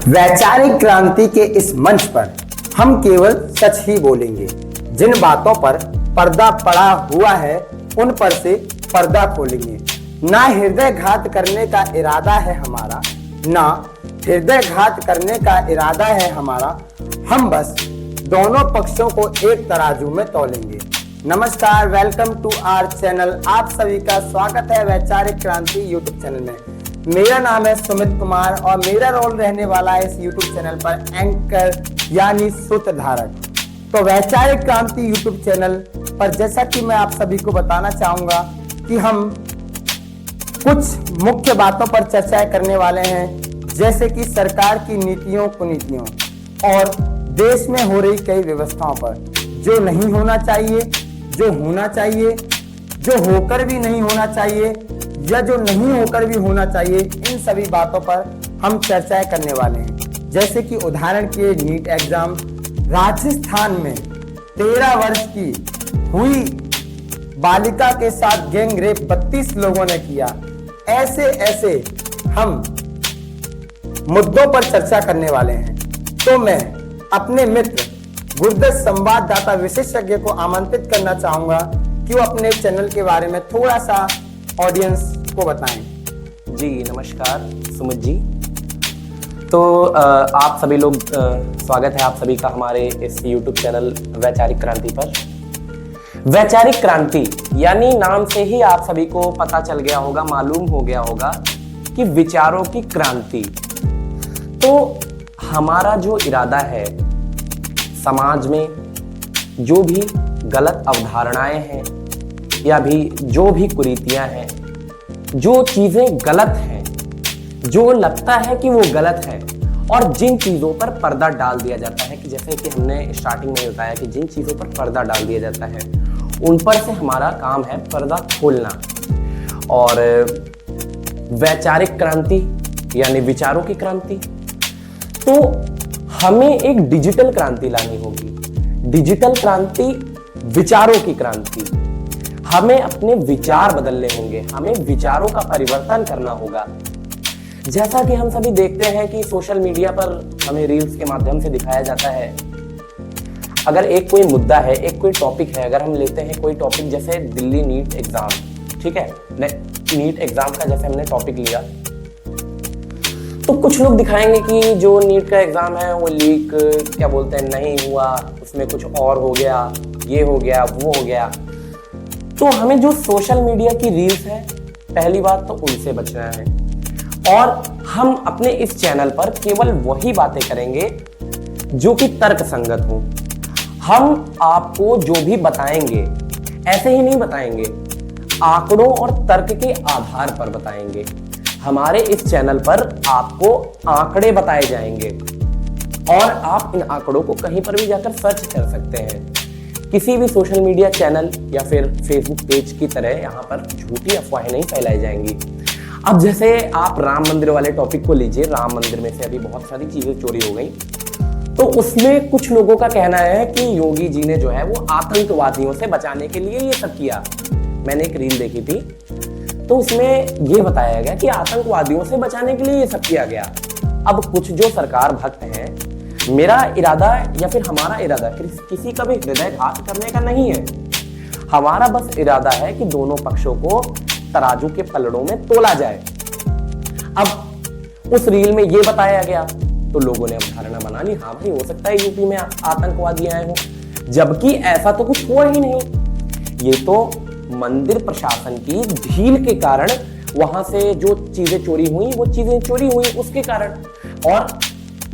वैचारिक क्रांति के इस मंच पर हम केवल सच ही बोलेंगे। जिन बातों पर पर्दा पड़ा हुआ है उन पर से पर्दा खोलेंगे। ना हृदयघात करने का इरादा है हमारा, ना हृदयघात करने का इरादा है हमारा। हम बस दोनों पक्षों को एक तराजू में तौलेंगे। नमस्कार, वेलकम टू आवर चैनल। आप सभी का स्वागत है वैचारिक क्रांति यूट्यूब चैनल में। मेरा नाम है सुमित कुमार और मेरा रोल रहने वाला है इस यूट्यूब चैनल पर एंकर यानी सूत्रधारक। तो वैचारिक क्रांति यूट्यूब चैनल पर जैसा कि मैं आप सभी को बताना चाहूंगा कि हम कुछ मुख्य बातों पर चर्चाएं करने वाले हैं, जैसे कि सरकार की नीतियों कुनीतियों और देश में हो रही कई व्यवस्थाओं पर, जो नहीं होना चाहिए, जो होना चाहिए, जो होकर भी नहीं होना चाहिए या जो नहीं होकर भी होना चाहिए। इन सभी बातों पर हम चर्चाएं करने वाले हैं। जैसे कि उदाहरण के लिए नीट एग्जाम, राजस्थान में 13 वर्ष की हुई बालिका के साथ गैंग रेप 32 लोगों ने किया। ऐसे ऐसे हम मुद्दों पर चर्चा करने वाले हैं। तो मैं अपने मित्र गुरदत्त संवाददाता विशेषज्ञ को आमंत्रित करना चाहूंगा कि वो अपने चैनल के बारे में थोड़ा सा ऑडियंस को बताएं। जी नमस्कार सुमित जी। तो आप सभी लोग स्वागत है आप सभी का हमारे इस YouTube चैनल वैचारिक क्रांति पर। वैचारिक क्रांति यानी नाम से ही आप सभी को पता चल गया होगा, मालूम हो गया होगा कि विचारों की क्रांति। तो हमारा जो इरादा है, समाज में जो भी गलत अवधारणाएं हैं या भी जो भी कुरीतियां हैं, जो चीजें गलत हैं, जो लगता है कि वो गलत है और जिन चीजों पर पर्दा डाल दिया जाता है, कि जैसे कि हमने स्टार्टिंग में बताया कि जिन चीजों पर पर्दा डाल दिया जाता है उन पर से हमारा काम है पर्दा खोलना। और वैचारिक क्रांति यानी विचारों की क्रांति, तो हमें एक डिजिटल क्रांति लानी होगी। डिजिटल क्रांति विचारों की क्रांति। हमें अपने विचार बदलने होंगे, हमें विचारों का परिवर्तन करना होगा। जैसा कि हम सभी देखते हैं कि सोशल मीडिया पर हमें रील्स के माध्यम से दिखाया जाता है। अगर एक कोई मुद्दा है, एक कोई टॉपिक है, अगर हम लेते हैं कोई टॉपिक जैसे दिल्ली नीट एग्जाम, ठीक है, नीट एग्जाम का जैसे हमने टॉपिक लिया, तो कुछ लोग दिखाएंगे कि जो नीट का एग्जाम है वो लीक क्या बोलते हैं नहीं हुआ, उसमें कुछ और हो गया, ये हो गया, वो हो गया। तो हमें जो सोशल मीडिया की रील्स है, पहली बात तो उनसे बचना है और हम अपने इस चैनल पर केवल वही बातें करेंगे जो कि तर्क संगत हो। हम आपको जो भी बताएंगे ऐसे ही नहीं बताएंगे, आंकड़ों और तर्क के आधार पर बताएंगे। हमारे इस चैनल पर आपको आंकड़े बताए जाएंगे और आप इन आंकड़ों को कहीं पर भी जाकर सर्च कर सकते हैं। किसी भी सोशल मीडिया चैनल या फिर फेसबुक पेज की तरह यहाँ पर झूठी अफवाहें नहीं फैलाई जाएंगी। अब जैसे आप राम मंदिर वाले टॉपिक को लीजिए, राम मंदिर में से अभी बहुत सारी चीजें चोरी हो गई, तो उसमें कुछ लोगों का कहना है कि योगी जी ने जो है वो आतंकवादियों से बचाने के लिए ये सब किया। मैंने एक रील देखी थी तो उसमें ये बताया गया कि आतंकवादियों से बचाने के लिए ये सब किया गया। अब कुछ जो सरकार भक्त हैं, मेरा इरादा या फिर हमारा इरादा किसी का भी हृदयघात करने का नहीं है। हमारा बस इरादा है कि दोनों पक्षों को तराजू के पलड़ों में तोला जाए। अब उस रील में ये बताया गया तो लोगों ने अब धारणा बना ली, हाँ भाई हो सकता है यूपी में आतंकवादी आए हों, जबकि ऐसा तो कुछ हुआ ही नहीं। ये तो मंदिर प्रशासन की ढील के कारण वहां से जो चीजें चोरी हुई वो चीजें चोरी हुई उसके कारण, और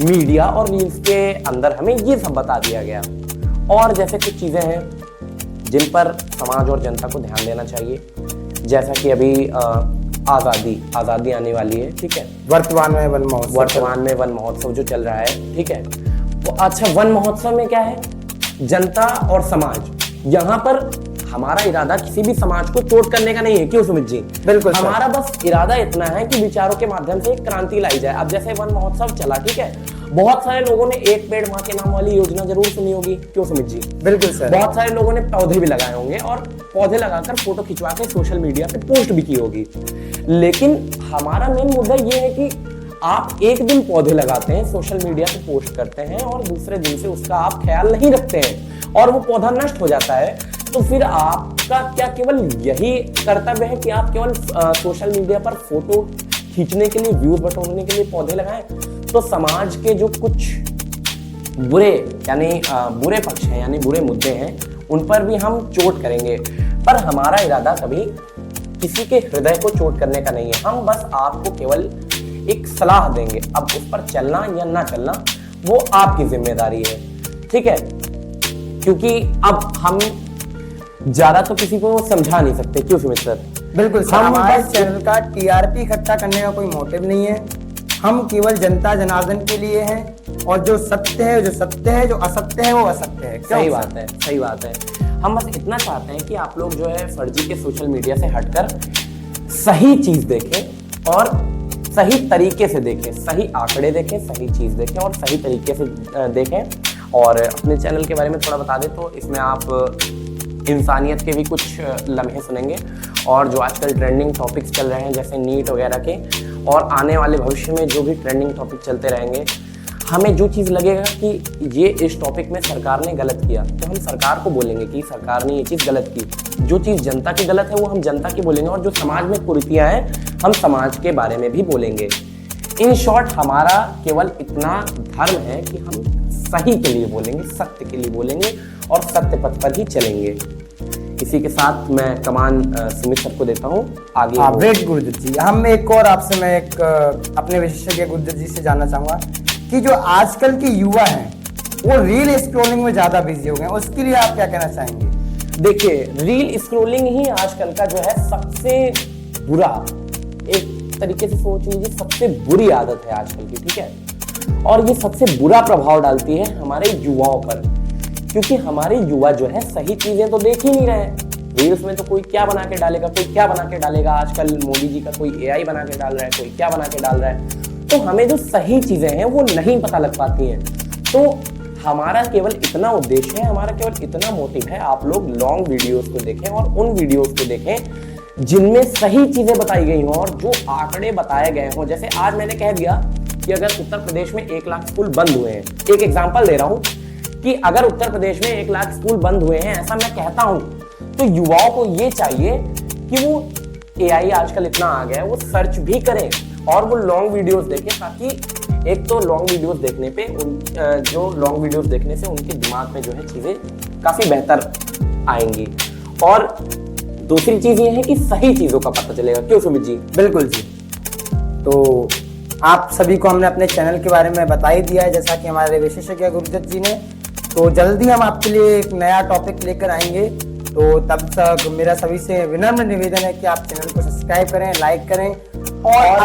मीडिया और रील्स के अंदर हमें ये सब बता दिया गया। और जैसे कुछ चीजें हैं जिन पर समाज और जनता को ध्यान देना चाहिए, जैसा कि अभी आजादी आने वाली है, ठीक है, वर्तमान में वन महोत्सव जो चल रहा है, ठीक है। तो अच्छा, वन महोत्सव में क्या है, जनता और समाज, यहाँ पर हमारा इरादा किसी भी समाज को चोट करने का नहीं है। क्यों सुमित जी? बिल्कुल, हमारा बस इरादा इतना है कि विचारों के माध्यम से एक क्रांति लाई जाए। अब जैसे वन महोत्सव चला, ठीक है, बहुत सारे लोगों ने एक पेड़ मां के नाम वाली योजना जरूर सुनी होगी। क्यों सुमित जी? बिल्कुल सर। बहुत सारे लोगों ने पौधे भी लगाए होंगे और पौधे लगाकर फोटो खिंचवा के सोशल मीडिया पे पोस्ट भी की होगी। लेकिन हमारा मेन मुद्दा ये है कि आप एक दिन पौधे लगाते हैं, सोशल मीडिया पे पोस्ट करते हैं और दूसरे दिन से उसका आप ख्याल नहीं रखते हैं और वो पौधा नष्ट हो जाता है, तो फिर आपका क्या केवल यही कर्तव्य है कि आप केवल सोशल मीडिया पर फोटो खींचने के लिए, व्यूज बटोरने के लिए पौधे लगाएं? तो समाज के जो कुछ बुरे बुरे पक्ष हैं, यानी बुरे मुद्दे हैं, उन पर भी हम चोट करेंगे। पर हमारा इरादा कभी किसी के हृदय को चोट करने का नहीं है। हम बस आपको केवल एक सलाह देंगे, अब उस पर चलना या ना चलना वो आपकी जिम्मेदारी है, ठीक है? क्योंकि अब हम ज्यादा तो किसी को समझा नहीं सकते, क्यों सुमित सर? बिल्कुल सर, हमारे चैनल का टीआरपी इकट्ठा करने का कोई मोटिव नहीं है। हम केवल जनता जनार्दन के लिए हैं और जो सत्य है जो सत्य है, जो असत्य है वो असत्य है। सही बात है, सही बात है। हम बस इतना चाहते हैं कि आप लोग जो है फर्जी के सोशल मीडिया से हटकर सही चीज देखें और सही तरीके से देखें, सही आंकड़े देखें, सही चीज देखें और सही तरीके से देखें। और अपने चैनल के बारे में थोड़ा बता दें तो इसमें आप इंसानियत के भी कुछ लम्हे सुनेंगे और जो आजकल ट्रेंडिंग टॉपिक्स चल रहे हैं जैसे नीट वगैरह के, और आने वाले भविष्य में जो भी ट्रेंडिंग टॉपिक चलते रहेंगे, हमें जो चीज़ लगेगा कि ये इस टॉपिक में सरकार ने गलत किया तो हम सरकार को बोलेंगे कि सरकार ने ये चीज़ गलत की। जो चीज़ जनता की गलत है वो हम जनता की बोलेंगे और जो समाज में कुरीतियाँ हैं हम समाज के बारे में भी बोलेंगे। इन शॉर्ट हमारा केवल इतना धर्म है कि हम सही के लिए बोलेंगे, सत्य के लिए बोलेंगे और सत्य पथ पर ही चलेंगे। इसी के साथ मैं कमान सुमित सर को देता हूँ आगे। वेट गुरुदत्त जी, हम एक और आपसे मैं एक अपने विशेषज्ञ गुरुदत्त जी से जानना चाहूंगा कि जो आजकल के युवा हैं वो रील स्क्रॉलिंग में ज्यादा बिजी हो गए हैं, उसके लिए आप क्या कहना चाहेंगे? देखिए, रील स्क्रॉलिंग ही आजकल का जो है सबसे बुरा, एक तरीके से सोच लीजिए सबसे बुरी आदत है आजकल की, ठीक है? और ये सबसे बुरा प्रभाव डालती है हमारे युवाओं पर, क्योंकि हमारे युवा जो है सही चीजें तो देख ही नहीं रहे हैं। रील्स में तो कोई क्या बना के डालेगा, कोई क्या बना के डालेगा। आजकल मोदी जी का कोई एआई बना के डाल रहा है, कोई क्या बना के डाल रहा है। तो हमें जो सही चीजें हैं वो नहीं पता लग पाती हैं। तो हमारा केवल इतना उद्देश्य है, हमारा केवल इतना मोटिव है, आप लोग लॉन्ग वीडियोस को देखें और उन वीडियोस को देखें जिनमें सही चीजें बताई गई हों और जो आंकड़े बताए गए हों। जैसे आज मैंने कह दिया कि अगर उत्तर प्रदेश में 1 लाख स्कूल बंद हुए हैं, एक एग्जाम्पल दे रहा हूं कि अगर उत्तर प्रदेश में 1 लाख स्कूल बंद हुए हैं, ऐसा मैं कहता हूं, तो युवाओं को ये चाहिए कि वो एआई आजकल इतना आ गया है, वो सर्च भी करें और वो लॉन्ग वीडियोस देखें, ताकि एक तो लॉन्ग वीडियोस देखने पे जो लॉन्ग वीडियोस देखने से उनके दिमाग में जो है चीजें काफी बेहतर आएंगी। और दूसरी चीज ये है कि सही चीजों का पता चलेगा, क्यों सुमित जी? बिल्कुल जी। तो आप सभी को हमने अपने चैनल के बारे में बता ही दिया है, जैसा कि हमारे विशेषज्ञ गुरुदत्त जी ने। तो जल्दी हम आपके लिए एक नया टॉपिक लेकर आएंगे। तो तब तक मेरा सभी से विनम्र निवेदन है कि आप चैनल को सब्सक्राइब करें, लाइक करें और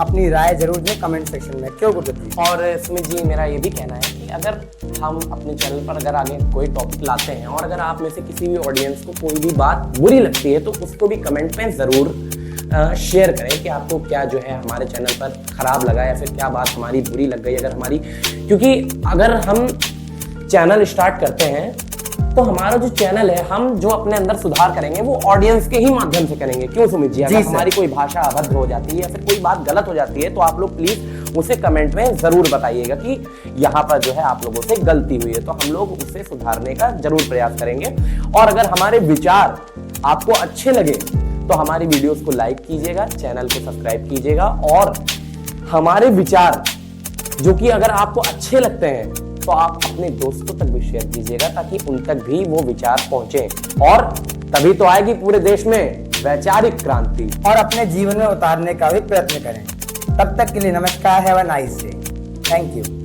अपनी राय जरूर दें कमेंट सेक्शन में, क्यों गुरुदत्त जी? और सुमित जी, मेरा ये भी कहना है कि अगर हम अपने चैनल पर अगर आगे कोई टॉपिक लाते हैं और अगर आप में से किसी भी ऑडियंस को कोई भी बात बुरी लगती है तो उसको भी कमेंट में जरूर शेयर करें कि आपको क्या जो है हमारे चैनल पर खराब लगा या फिर क्या बात हमारी बुरी लग गई। अगर हमारी, क्योंकि अगर हम चैनल स्टार्ट करते हैं तो हमारा जो चैनल है, हम जो अपने अंदर सुधार करेंगे वो ऑडियंस के ही माध्यम से करेंगे, क्यों सुमित जी? अगर हमारी कोई भाषा अभद्र हो जाती है या फिर कोई बात गलत हो जाती है तो आप लोग प्लीज उसे कमेंट में जरूर बताइएगा कि यहाँ पर जो है आप लोगों से गलती हुई है, तो हम लोग उसे सुधारने का जरूर प्रयास करेंगे। और अगर हमारे विचार आपको अच्छे लगे तो हमारी वीडियोस को लाइक कीजिएगा, चैनल को सब्सक्राइब कीजिएगा और हमारे विचार जो कि अगर आपको अच्छे लगते हैं तो आप अपने दोस्तों तक भी शेयर कीजिएगा ताकि उन तक भी वो विचार पहुंचे और तभी तो आएगी पूरे देश में वैचारिक क्रांति। और अपने जीवन में उतारने का भी प्रयत्न करें। तब तक के लिए नमस्कार, have a nice day, thank you.